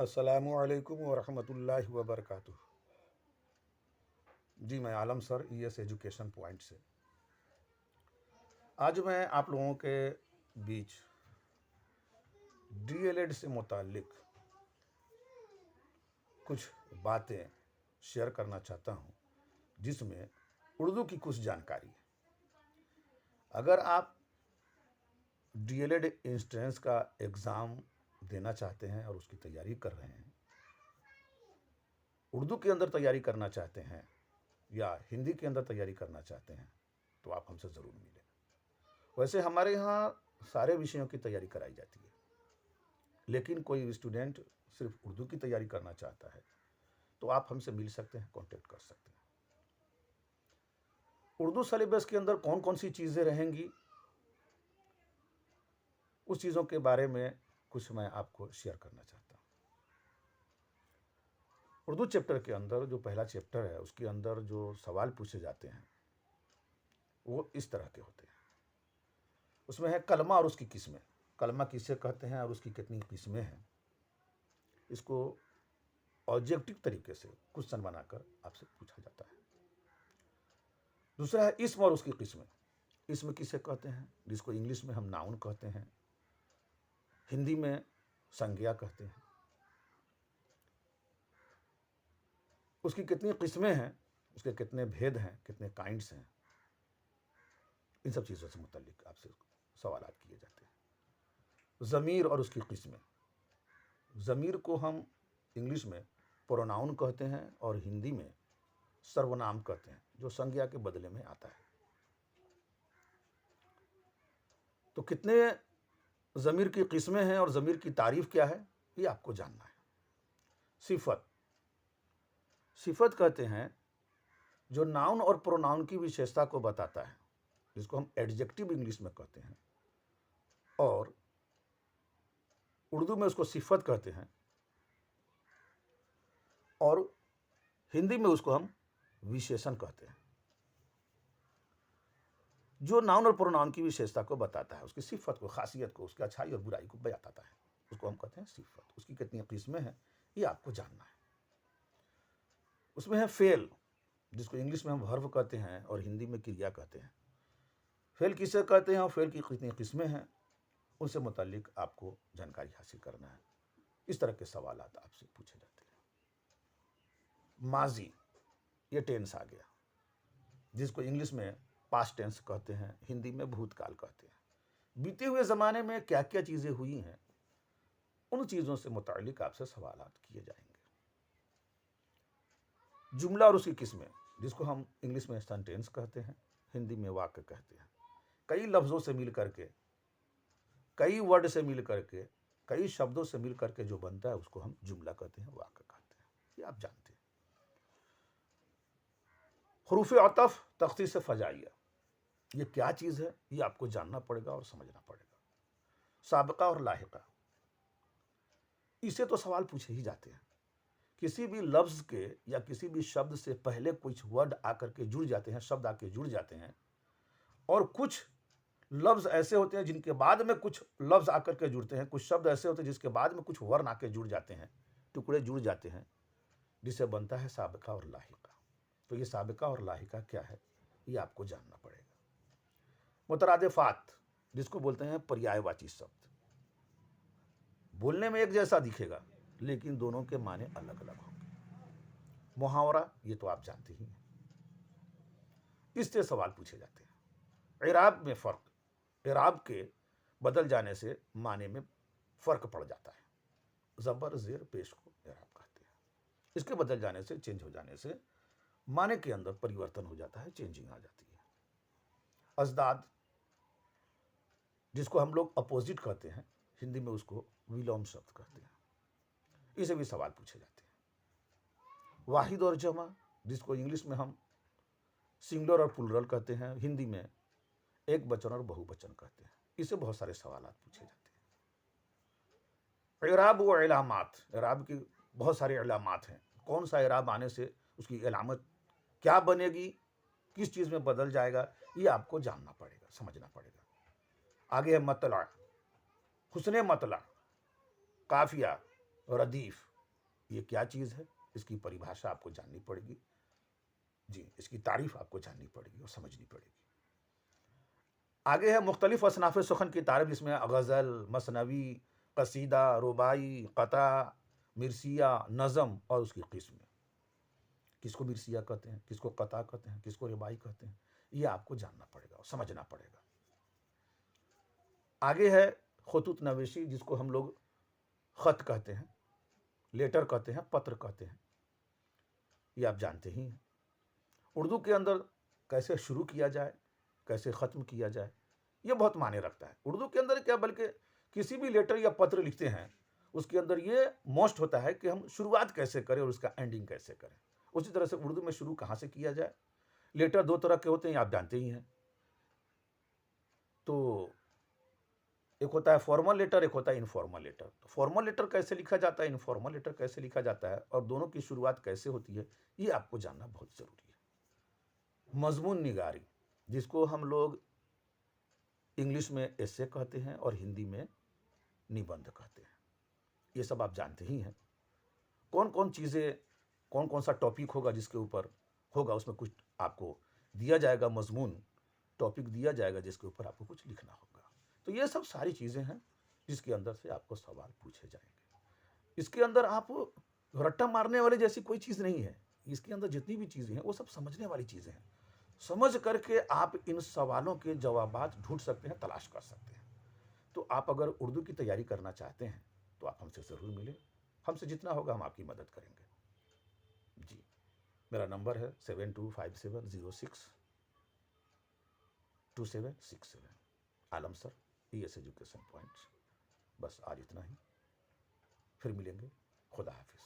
अस्सलामुअलैकुम वरहमतुल्लाहि वबरकातुह। जी, मैं आलम सर ईएस एजुकेशन पॉइंट से। आज मैं आप लोगों के बीच डीएलएड से मुताल्लिक कुछ बातें शेयर करना चाहता हूं, जिसमें उर्दू की कुछ जानकारी है। अगर आप डीएलएड एंट्रेंस का एग्ज़ाम देना चाहते हैं और उसकी तैयारी कर रहे हैं, उर्दू के अंदर तैयारी करना चाहते हैं या हिंदी के अंदर तैयारी करना चाहते हैं, तो आप हमसे ज़रूर मिलें। वैसे हमारे यहाँ सारे विषयों की तैयारी कराई जाती है, लेकिन कोई स्टूडेंट सिर्फ उर्दू की तैयारी करना चाहता है तो आप हमसे मिल सकते हैं, कांटेक्ट कर सकते हैं। उर्दू सिलेबस के अंदर कौन कौन सी चीज़ें रहेंगी, उस चीज़ों के बारे में कुछ मैं आपको शेयर करना चाहता हूँ। उर्दू चैप्टर के अंदर जो पहला चैप्टर है, उसके अंदर जो सवाल पूछे जाते हैं वो इस तरह के होते हैं। उसमें है कलमा और उसकी किस्में। कलमा किसे कहते हैं और उसकी कितनी किस्में हैं, इसको ऑब्जेक्टिव तरीके से क्वेश्चन बनाकर आपसे पूछा जाता है। दूसरा है इस्म और उसकी किस्में। इस्म किसे कहते हैं, जिसको इंग्लिश में हम नाउन कहते हैं, हिंदी में संज्ञा कहते हैं। उसकी कितनी किस्में हैं, उसके कितने भेद हैं, कितने काइंड्स हैं, इन सब चीज़ों से मुताल्लिक आपसे सवाल किए जाते हैं। ज़मीर और उसकी किस्में। ज़मीर को हम इंग्लिश में प्रोनाउन कहते हैं और हिंदी में सर्वनाम कहते हैं, जो संज्ञा के बदले में आता है। तो कितने ज़मीर की किस्में हैं और ज़मीर की तारीफ क्या है, ये आपको जानना है। सिफत। सिफत कहते हैं जो नाउन और प्रोनाउन की विशेषता को बताता है, जिसको हम एडजेक्टिव इंग्लिश में कहते हैं, और उर्दू में उसको सिफत कहते हैं, और हिंदी में उसको हम विशेषण कहते हैं। जो नाउन और प्रोनाउन की विशेषता को बताता है, उसकी सिफत को, खासियत को, उसकी अच्छाई और बुराई को बताता है, उसको हम कहते हैं सिफत। उसकी कितनी किस्में हैं, ये आपको जानना है। उसमें है फेल, जिसको इंग्लिश में हम वर्ब कहते हैं और हिंदी में क्रिया कहते हैं। फेल किसे कहते हैं और फेल की कितनी किस्में हैं, उनसे मुताल्लिक आपको जानकारी हासिल करना है। इस तरह के सवाल आपसे पूछे जाते हैं। माजी, ये टेंस आ गया, जिसको इंग्लिश में पास्ट टेंस कहते हैं, हिंदी में भूतकाल कहते हैं। बीते हुए ज़माने में क्या क्या चीज़ें हुई हैं, उन चीज़ों से मुताल्लिक आपसे सवाल किए जाएंगे। जुमला और उसकी किस्में, जिसको हम इंग्लिश में सेंटेंस कहते हैं, हिंदी में वाक्य कहते हैं। कई लफ्ज़ों से मिल करके, कई वर्ड से मिल करके, कई शब्दों से मिल करके जो बनता है, उसको हम जुमला कहते हैं, वाक्य कहते हैं। ये आप जानते हैं। हरूफ अतफ, तख्सीस फजाइया, ये क्या चीज़ है, ये आपको जानना पड़ेगा और समझना पड़ेगा। साबिका और लाहिका, इसे तो सवाल पूछे ही जाते हैं। किसी भी लफ्ज़ के या किसी भी शब्द से पहले कुछ वर्ड आकर के जुड़ जाते हैं, शब्द आके जुड़ जाते हैं, और कुछ लफ्ज़ ऐसे होते हैं जिनके बाद में कुछ लफ्ज़ आकर के जुड़ते हैं, कुछ शब्द ऐसे होते हैं जिसके बाद में कुछ वर्ण आके जुड़ जाते हैं, टुकड़े जुड़ जाते हैं, जिससे बनता है साबिका और लाहिका। तो ये साबिका और लाहिका क्या है, ये आपको जानना पड़ेगा। मुतरादिफात, जिसको बोलते हैं पर्यायवाची शब्द, बोलने में एक जैसा दिखेगा लेकिन दोनों के माने अलग अलग होंगे। मुहावरा, ये तो आप जानते ही हैं, इससे सवाल पूछे जाते हैं। इराब में फ़र्क, इराब के बदल जाने से माने में फ़र्क पड़ जाता है। ज़बर ज़ेर पेश को इराब कहते हैं। इसके बदल जाने से, चेंज हो जाने से माने के अंदर परिवर्तन हो जाता है, चेंजिंग आ जाती है। अजदाद, जिसको हम लोग अपोजिट कहते हैं, हिंदी में उसको विलोम शब्द कहते हैं, इसे भी सवाल पूछे जाते हैं। वाहिद और जमा, जिसको इंग्लिश में हम सिंगुलर और प्लूरल कहते हैं, हिंदी में एक वचन और बहुवचन कहते हैं, इसे बहुत सारे सवाल पूछे जाते हैं। इराब व इलामात, इराब की बहुत सारे इलामात हैं। कौन सा इराब आने से उसकी इलामत क्या बनेगी, किस चीज़ में बदल जाएगा, ये आपको जानना पड़ेगा, समझना पड़ेगा। आगे है मतला, हुस्ने मतला, काफिया, रदीफ, ये क्या चीज़ है, इसकी परिभाषा आपको जाननी पड़ेगी। जी, इसकी तारीफ आपको जाननी पड़ेगी और समझनी पड़ेगी। आगे है मुख्तलिफ असनाफ़ सुखन की तारीफ, जिसमें गज़ल, मसनवी, कसीदा, रुबाई, कता, मिर्सिया, नज़म और उसकी किस्में। किसको मिर्सिया कहते हैं, किसको कता कहते हैं, किसको रुबाई कहते हैं, ये आपको जानना पड़ेगा और समझना पड़ेगा। आगे है खुतूत नवेशी, जिसको हम लोग ख़त कहते हैं, लेटर कहते हैं, पत्र कहते हैं, ये आप जानते ही हैं। उर्दू के अंदर कैसे शुरू किया जाए, कैसे ख़त्म किया जाए, ये बहुत मायने रखता है। उर्दू के अंदर क्या, बल्कि किसी भी लेटर या पत्र लिखते हैं, उसके अंदर ये मोस्ट होता है कि हम शुरुआत कैसे करें और उसका एंडिंग कैसे करें। उसी तरह से उर्दू में शुरू कहाँ से किया जाए। लेटर दो तरह के होते हैं, आप जानते ही हैं। तो एक होता है फॉर्मल लेटर, एक होता है इनफॉर्मल लेटर। तो फॉर्मल लेटर कैसे लिखा जाता है, इनफॉर्मल लेटर कैसे लिखा जाता है, और दोनों की शुरुआत कैसे होती है, ये आपको जानना बहुत ज़रूरी है। मज़मून निगारी, जिसको हम लोग इंग्लिश में एसे कहते हैं और हिंदी में निबंध कहते हैं, ये सब आप जानते ही हैं। कौन कौन चीज़ें, कौन कौन सा टॉपिक होगा जिसके ऊपर होगा, उसमें कुछ आपको दिया जाएगा, मजमून टॉपिक दिया जाएगा जिसके ऊपर आपको कुछ लिखना होगा। तो ये सब सारी चीज़ें हैं जिसके अंदर से आपको सवाल पूछे जाएंगे। इसके अंदर आप रट्टा मारने वाली जैसी कोई चीज़ नहीं है। इसके अंदर जितनी भी चीज़ें हैं वो सब समझने वाली चीज़ें हैं। समझ करके आप इन सवालों के जवाबात ढूंढ सकते हैं, तलाश कर सकते हैं। तो आप अगर उर्दू की तैयारी करना चाहते हैं तो आप हमसे ज़रूर मिलें। हमसे जितना होगा हम आपकी मदद करेंगे। जी, मेरा नंबर है 7257062767। आलम सर, ES एजुकेशन पॉइंट। बस आज इतना ही, फिर मिलेंगे। खुदा हाफिज़।